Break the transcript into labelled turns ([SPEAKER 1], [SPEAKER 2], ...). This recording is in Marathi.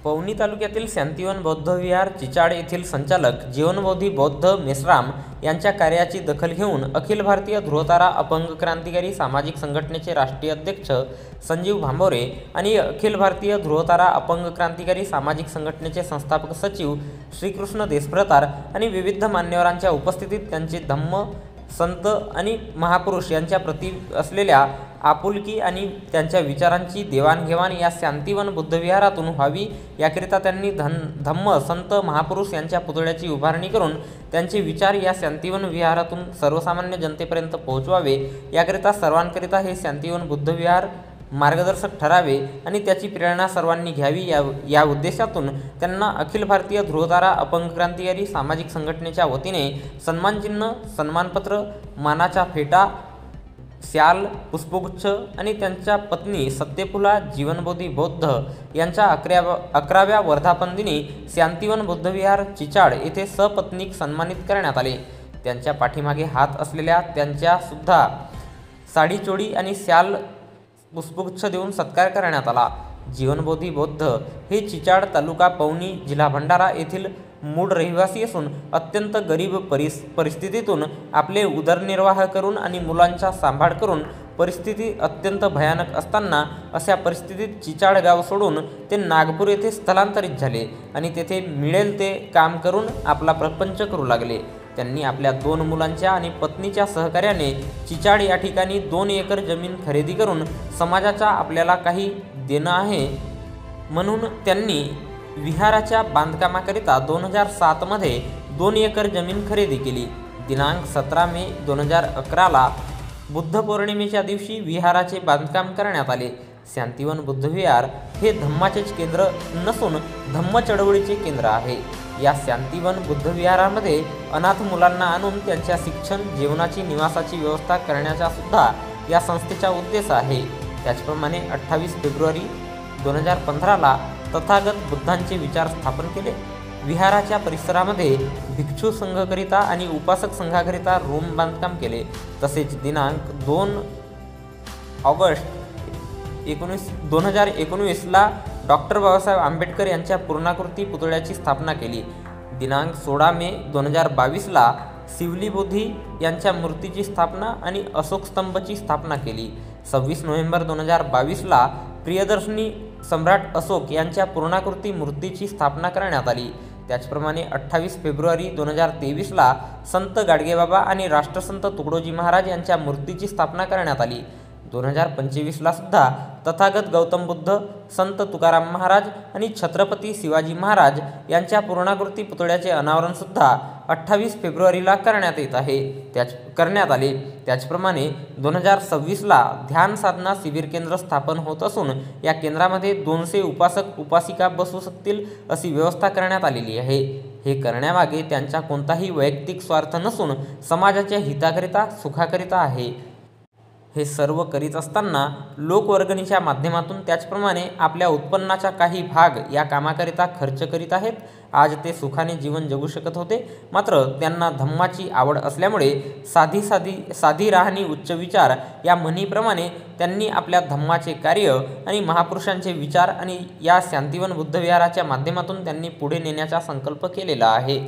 [SPEAKER 1] पवनी तालुक्यातील शांतिवन बौद्ध विहार चिचाड येथील संचालक जीवनबोधी बौद्ध मेश्राम यांच्या कार्याची दखल घेऊन अखिल भारतीय ध्रुवतारा अपंग क्रांतिकारी सामाजिक संघटनेचे राष्ट्रीय अध्यक्ष संजीव भांबोरे आणि अखिल भारतीय ध्रुवतारा अपंग क्रांतिकारी सामाजिक संघटनेचे संस्थापक सचिव श्रीकृष्ण देशभ्रतार आणि विविध मान्यवरांच्या उपस्थितीत त्यांचे धम्म संत आणि महापुरुष यांच्या प्रती असलेल्या आपुलकी आणि त्यांच्या विचारांची देवाणघेवाण या शांतिवन बुद्धविहारातून व्हावी याकरिता त्यांनी धम्म संत महापुरुष यांच्या पुतळ्याची उभारणी करून त्यांचे विचार या शांतिवन विहारातून सर्वसामान्य जनतेपर्यंत पोहोचवावे याकरिता सर्वांकरिता हे शांतिवन बुद्धविहार मार्गदर्शक ठरावे आणि त्याची प्रेरणा सर्वांनी घ्यावी या उद्देशातून त्यांना अखिल भारतीय ध्रुवतारा अपंग क्रांतिकारी सामाजिक संघटनेच्या वतीने सन्मानचिन्ह, सन्मानपत्र, मानाचा फेटा, शाल, पुष्पगुच्छ आणि त्यांच्या पत्नी सत्यफुला जीवनबोधी बौद्ध यांच्या 11व्या वर्धापन दिनी शांतिवन बुद्धविहार चिचाड येथे सपत्नीक सन्मानित करण्यात आले। त्यांच्या पाठीमागे हात असलेल्या त्यांच्या सुद्धा साडी चोळी आणि शाल पुष्पगुच्छ देऊन सत्कार करण्यात आला। जीवनबोधी बौद्ध हे चिचाड तालुका पवनी जिल्हा भंडारा येथील मूळ रहिवासी असून अत्यंत गरीब परिस्थितीतून आपले उदरनिर्वाह करून आणि मुलांचा सांभाळ करून परिस्थिती अत्यंत भयानक असताना अशा परिस्थितीत चिचाड गाव सोडून ते नागपूर येथे स्थलांतरित झाले आणि तेथे मिळेल ते काम करून आपला प्रपंच करू लागले। त्यांनी आपल्या 2 मुलांच्या आणि पत्नीच्या सहकार्याने चिचाड या ठिकाणी 2 एकर जमीन खरेदी करून समाजाचा आपल्याला काही देणं आहे म्हणून त्यांनी विहाराच्या बांधकामाकरिता 2007 मध्ये 2 एकर जमीन खरेदी केली। दिनांक 17 मे 2011ला बुद्ध पौर्णिमेच्या दिवशी विहाराचे बांधकाम करण्यात आले। शांतिवन बुद्धविहार हे धम्माचेच केंद्र नसून धम्म चळवळीचे केंद्र आहे। या शांतिवन बुद्धविहारामध्ये अनाथ मुलांना आणून त्यांच्या शिक्षण, जेवणाची, निवासाची व्यवस्था करण्याचा सुद्धा या संस्थेचा उद्देश आहे। त्याचप्रमाणे 28 फेब्रुवारी 2015ला तथागत बुद्धांचे विचार स्थापन केले। विहाराच्या परिसरामध्ये भिक्षू संघकरिता आणि उपासक संघाकरिता रूम बांधकाम केले। तसेच दिनांक 2 ऑगस्ट 2019ला डॉक्टर बाबासाहेब आंबेडकर यांच्या पूर्णाकृती पुतळ्याची स्थापना केली। दिनांक 16 मे 2022ला शिवली बोधी यांच्या मूर्तीची स्थापना आणि अशोक स्तंभची स्थापना केली। 26 नोव्हेंबर 2022ला प्रियदर्शनी सम्राट अशोक यांच्या पूर्णाकृती मूर्तीची स्थापना करण्यात आली। त्याचप्रमाणे 28 फेब्रुवारी 2023ला संत गाडगेबाबा आणि राष्ट्रसंत तुकडोजी महाराज यांच्या मूर्तीची स्थापना करण्यात आली। 2025ला सुद्धा तथागत गौतम बुद्ध, संत तुकाराम महाराज आणि छत्रपती शिवाजी महाराज यांच्या पूर्णाकृती पुतळ्याचे अनावरण सुद्धा 28 फेब्रुवारीला करण्यात आले। त्याचप्रमाणे 2026ला ध्यान साधना शिबिर केंद्र स्थापन होत असून या केंद्रामध्ये 200 उपासक उपासिका बसू शकतील अशी व्यवस्था करण्यात आलेली आहे। हे करण्यामागे त्यांचा कोणताही वैयक्तिक स्वार्थ नसून समाजाच्या हिताकरिता, सुखाकरिता आहे। हे सर्व करीत असताना लोकवर्गणीच्या माध्यमातून त्याचप्रमाणे आपल्या उत्पन्नाचा काही भाग या कामाकरिता खर्च करीत आहेत। आज ते सुखाने जीवन जगू शकत होते, मात्र त्यांना धम्माची आवड असल्यामुळे साधी राहणी उच्च विचार या म्हणीप्रमाणे त्यांनी आपल्या धम्माचे कार्य आणि महापुरुषांचे विचार आणि या शांतिवन बुद्धविहाराच्या माध्यमातून त्यांनी पुढे नेण्याचा संकल्प केलेला आहे।